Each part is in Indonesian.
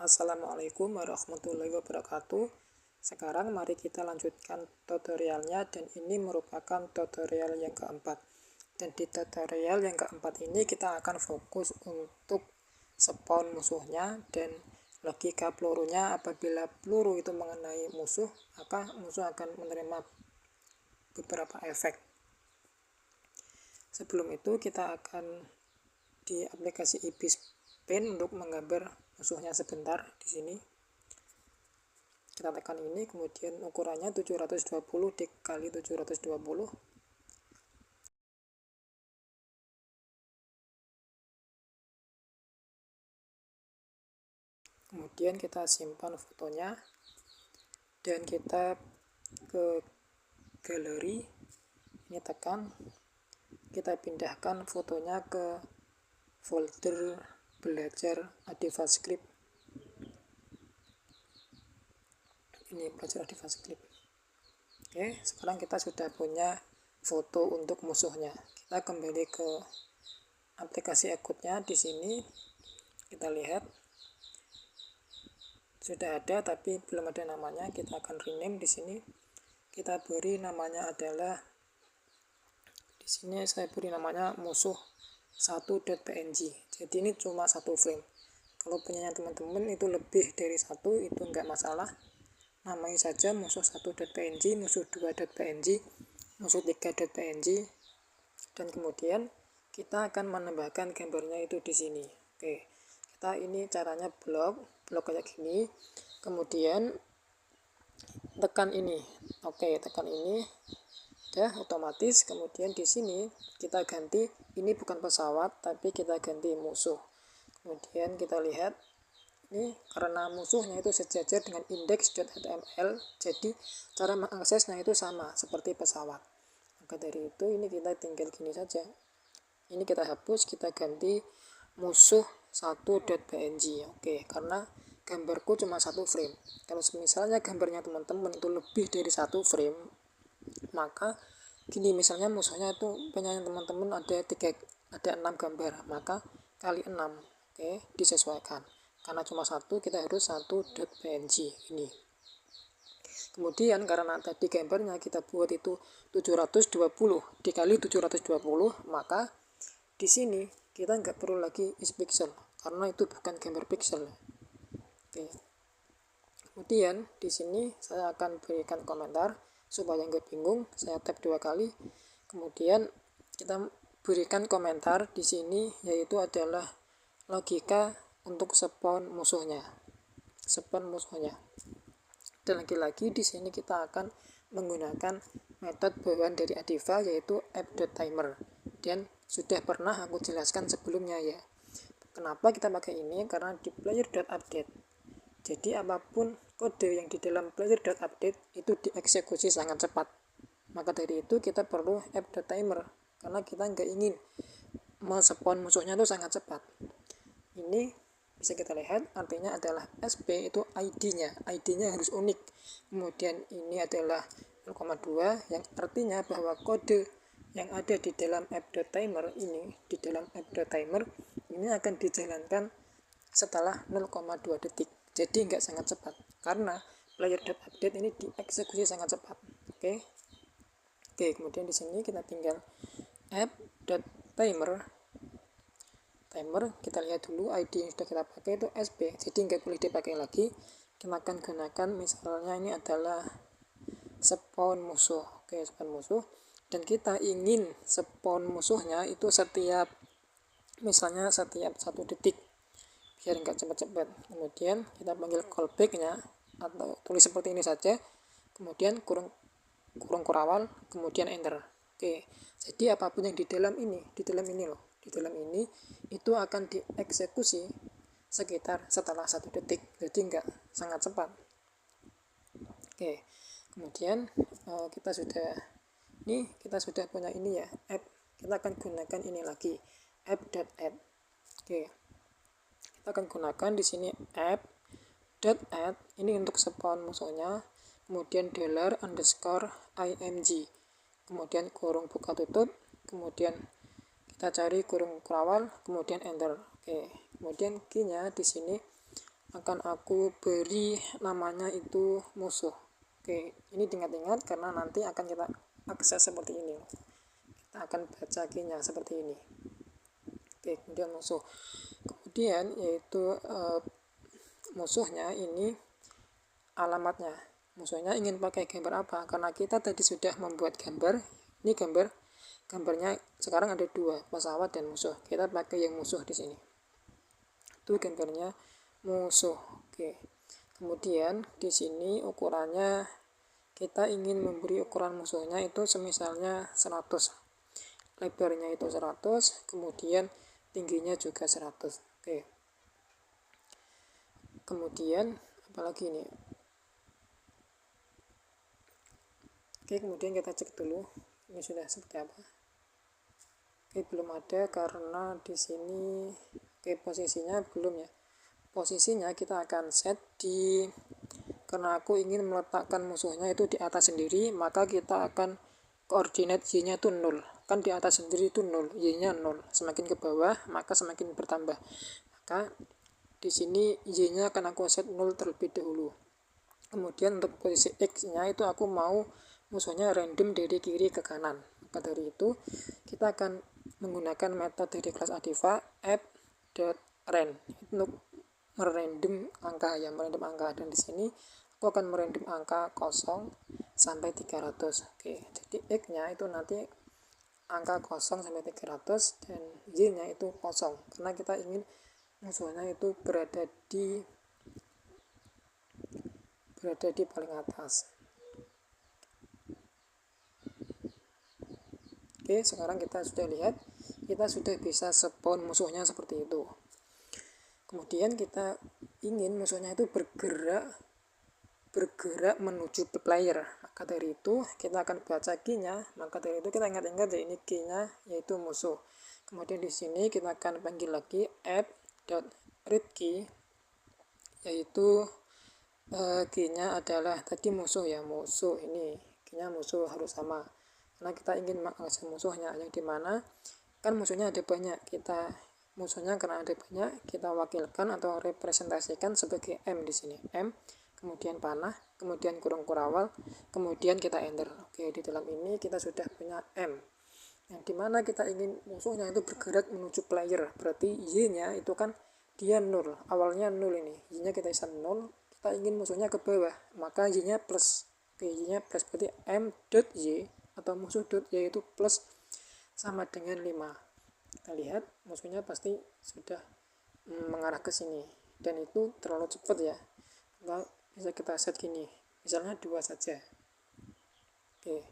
Assalamualaikum warahmatullahi wabarakatuh. Sekarang mari kita lanjutkan tutorialnya, dan ini merupakan tutorial yang keempat. Dan di tutorial yang keempat ini kita akan fokus untuk spawn musuhnya dan logika pelurunya. Apabila peluru itu mengenai musuh, maka musuh akan menerima beberapa efek. Sebelum itu kita akan di aplikasi Ibis Paint untuk menggambar musuhnya sebentar. Di sini kita tekan ini, kemudian ukurannya 720 dikali 720. Kemudian kita simpan fotonya dan kita ke galeri, ini tekan, kita pindahkan fotonya ke folder belajar ADIVAScript. Ini belajar ADIVAScript. Oke, sekarang kita sudah punya foto untuk musuhnya. Kita kembali ke aplikasi Ecoutnya. Di sini kita lihat sudah ada tapi belum ada namanya. Kita akan rename. Di sini kita beri namanya adalah, di sini saya beri namanya musuh 1.png. jadi ini cuma satu frame. Kalau punyanya teman-teman itu lebih dari satu, itu enggak masalah, namai saja musuh 1.png, musuh 2.png, musuh 3.png, dan kemudian kita akan menambahkan gambarnya itu di sini. Oke, kita ini caranya blok kayak gini, kemudian tekan ini. Oke, tekan ini, udah otomatis. Kemudian di sini kita ganti, ini bukan pesawat tapi kita ganti musuh. Kemudian kita lihat ini, karena musuhnya itu sejajar dengan index.html, jadi cara mengaksesnya itu sama seperti pesawat. Maka dari itu ini kita tinggal gini saja, ini kita hapus, kita ganti musuh 1.png. Oke, karena gambarku cuma satu frame. Kalau misalnya gambarnya teman-teman itu lebih dari satu frame, maka gini, misalnya musuhnya itu punya teman-teman ada 6 gambar, maka kali 6. Oke, disesuaikan. Karena cuma satu, kita harus 1.png ini. Kemudian karena tadi gambarnya kita buat itu 720 dikali 720, maka di sini kita nggak perlu lagi is pixel karena itu bukan gambar pixel. Oke. Kemudian di sini saya akan berikan komentar supaya nggak bingung. Saya tap 2 kali, kemudian kita berikan komentar di sini, yaitu adalah logika untuk spawn musuhnya. Dan lagi-lagi di sini kita akan menggunakan metode bawaan dari Adiva, yaitu app.timer, dan sudah pernah aku jelaskan sebelumnya ya. Kenapa kita pakai ini? Karena di player.update, jadi apapun kode yang di dalam player.update itu dieksekusi sangat cepat. Maka dari itu kita perlu app.timer, karena kita nggak ingin men-spawn musuhnya itu sangat cepat. Ini bisa kita lihat, artinya adalah SP itu ID-nya harus unik. Kemudian ini adalah 0,2 yang artinya bahwa kode yang ada di dalam app.timer ini akan dijalankan setelah 0,2 detik. Jadi enggak sangat cepat karena player.update ini dieksekusi sangat cepat. Oke, kemudian di sini kita tinggal app.timer. Kita lihat dulu ID yang sudah kita pakai itu SP, jadi nggak boleh dipakai lagi. Kita akan gunakan misalnya ini adalah spawn musuh. Oke, spawn musuh, dan kita ingin spawn musuhnya itu misalnya setiap 1 detik biar nggak cepat-cepat. Kemudian kita panggil callback-nya, atau tulis seperti ini saja, kemudian kurung kurawal, kemudian enter. Oke, jadi apapun yang di dalam ini itu akan dieksekusi sekitar setelah 1 detik, jadi enggak sangat cepat. Oke, kemudian kita sudah punya ini ya, app. Kita akan gunakan ini lagi, app.add. Oke, kita akan gunakan di sini app.add ini untuk spawn musuhnya, kemudian $_img, kemudian kurung buka tutup, kemudian kita cari kurung kurawal, kemudian enter. Oke, kemudian key-nya di sini akan aku beri namanya itu musuh. Oke, ini diingat-ingat karena nanti akan kita akses seperti ini. Kita akan baca key-nya seperti ini. Oke, kemudian musuh. Kemudian yaitu musuhnya ini alamatnya. Musuhnya ingin pakai gambar apa? Karena kita tadi sudah membuat gambar. Ini gambarnya sekarang ada 2, pesawat dan musuh. Kita pakai yang musuh di sini. Itu gambarnya musuh. Oke. Kemudian di sini ukurannya kita ingin memberi ukuran musuhnya itu semisalnya 100. Lebarnya itu 100, kemudian tingginya juga 100. Oke. Kemudian apalagi ini? Oke, kemudian kita cek dulu ini sudah seperti apa. Oke, belum ada karena di sini posisinya belum ya. Posisinya kita akan set di, karena aku ingin meletakkan musuhnya itu di atas sendiri, maka kita akan koordinat y-nya itu 0. Kan di atas sendiri itu 0, y-nya 0. Semakin ke bawah maka semakin bertambah. Maka di sini y-nya akan aku set 0 terlebih dahulu. Kemudian untuk posisi x-nya itu aku mau musuhnya random dari kiri ke kanan. Maka dari itu kita akan menggunakan metode dari kelas Adiva app.rand untuk merandom angka dan di sini aku akan merandom angka 0 sampai 300. Oke, jadi x-nya itu nanti angka 0 sampai 300 dan y-nya itu 0 karena kita ingin musuhnya itu berada di paling atas. Oke, sekarang kita sudah lihat, kita sudah bisa spawn musuhnya seperti itu. Kemudian kita ingin musuhnya itu bergerak menuju player. Maka dari itu kita akan baca key-nya. Maka dari itu kita ingat-ingat ya, ini key-nya yaitu musuh. Kemudian di sini kita akan panggil lagi app.readKey, yaitu key-nya adalah tadi musuh ya, musuh ini key-nya musuh harus sama. Karena kita ingin mengakses musuhnya yang dimana kan musuhnya ada banyak, musuhnya karena ada banyak kita wakilkan atau representasikan sebagai M di sini, M kemudian panah, kemudian kurung kurawal, kemudian kita enter. Oke, di dalam ini kita sudah punya M yang dimana kita ingin musuhnya itu bergerak menuju player, berarti y-nya itu kan dia 0, awalnya 0 ini, y-nya kita bisa 0, kita ingin musuhnya ke bawah, maka y-nya plus. Oke, y-nya plus berarti m.y atau musuh.y itu plus sama dengan 5. Kita lihat musuhnya pasti sudah mengarah ke sini dan itu terlalu cepat ya. Nah, bisa kita set gini, misalnya 2 saja. Oke,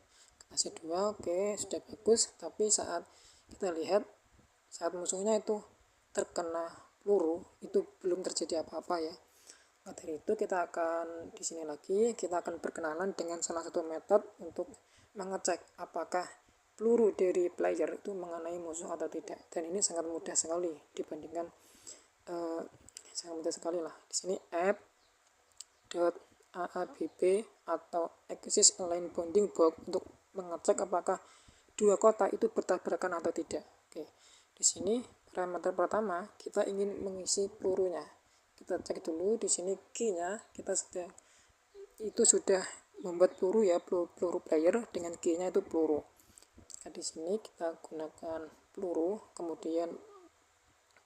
kita set 2. Oke, sudah bagus. Tapi saat kita lihat, saat musuhnya itu terkena peluru, itu belum terjadi apa-apa ya. Nah, dari itu kita akan di sini lagi, kita akan berkenalan dengan salah satu metode untuk mengecek apakah peluru dari player itu mengenai musuh atau tidak. Dan ini sangat mudah sekali dibandingkan sangat mudah sekali lah. Di sini app.aabb atau axis align bounding box untuk mengecek apakah dua kotak itu bertabrakan atau tidak. Oke, di sini parameter pertama kita ingin mengisi pelurunya. Kita cek dulu di sini key-nya, kita sudah membuat peluru ya, peluru player dengan key-nya itu peluru. Nah, di sini kita gunakan peluru, kemudian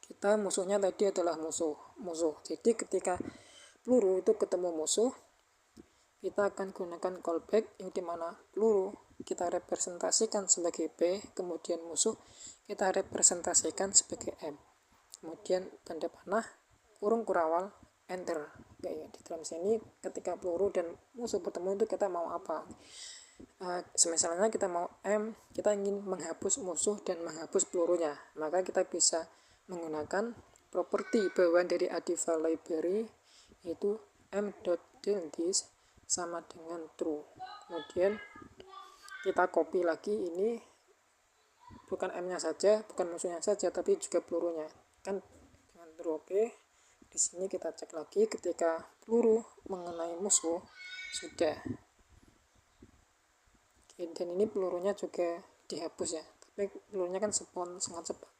kita musuhnya tadi adalah musuh. Jadi ketika peluru itu ketemu musuh, kita akan gunakan callback yang dimana peluru kita representasikan sebagai B, kemudian musuh kita representasikan sebagai M. Kemudian tanda panah, kurung kurawal, enter. Kayak di dalam sini ketika peluru dan musuh bertemu itu kita mau apa? Misalnya kita mau M, kita ingin menghapus musuh dan menghapus pelurunya, maka kita bisa menggunakan properti bawaan dari Adiva library yaitu m.delete sama dengan true. Kemudian kita copy lagi, ini bukan M-nya saja, bukan musuhnya saja, tapi juga pelurunya kan dengan true. Oke, di sini kita cek lagi ketika peluru mengenai musuh sudah. Oke, dan ini pelurunya juga dihapus ya, tapi pelurunya kan spawn sangat cepat.